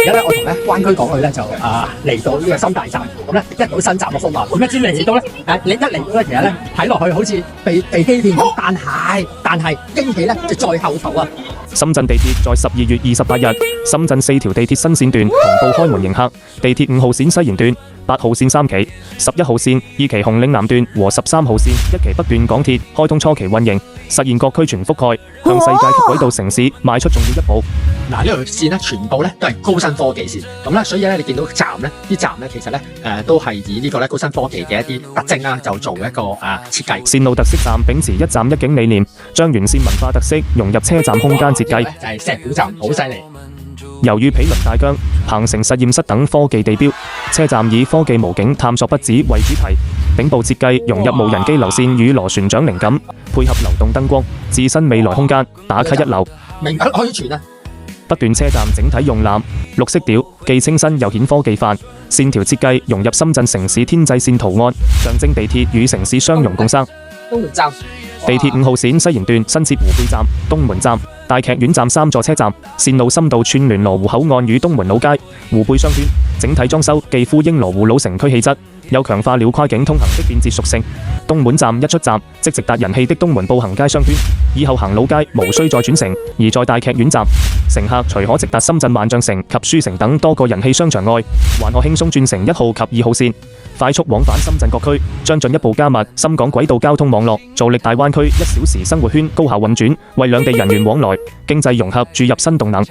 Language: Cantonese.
而家咧，我同咧灣區港區咧就嚟到呢個新大站，咁咧一到新站嘅風貌，咁一知嚟到咧你一嚟到咧，其實咧睇落去好似被欺騙咁，但係驚喜咧就在後頭啊！深圳地鐵在12月28日，深圳4條地鐵新線段同步開門迎客，地鐵5號線西延段、8號線3期、11號線2期紅嶺南段和13號線1期北段港鐵開通初期運營，實現各區全覆蓋，向世界級軌道城市邁出重要一步。嗱，呢條線咧全部咧都係高新科技線，咁咧所以咧你見到站咧啲站咧其實咧都係以呢個咧高新科技嘅一啲特徵啦，就做一個設計。線路特色站秉持一站一景理念，將沿線文化特色融入車站空間設計，就係石鼓站，好犀利。由於毗鄰大疆、鵬城實驗室等科技地標，車站以科技無境探索不止為主題，頂部設計融入無人機流線與螺旋槳靈感，配合流動燈光，置身未來空間，打卡一流。名不虛傳啊！北段車站整體用藍綠色調，既清新又顯科技範，線條設計融入深圳城市天際線圖案，象徵地鐵與城市相容共生。東門站，地鐵5號線西延段新設湖背站、東門站、大劇院站3座車站，線路深度串聯羅湖口岸與東門老街、湖背雙端，整體裝修既呼應羅湖老城區氣質，又強化了跨境通行的便捷屬性。東門站一出站即直達人氣的東門步行街雙端，以後行老街無需再轉乘，而在大劇院站，乘客除可直達深圳萬象城及書城等多個人氣商場外，還可輕鬆轉乘1號及2號線，快速往返深圳各區，將進一步加密深港軌道交通網絡，助力大灣區1小時生活圈高效運轉，為兩地人員往來、經濟融合注入新動能。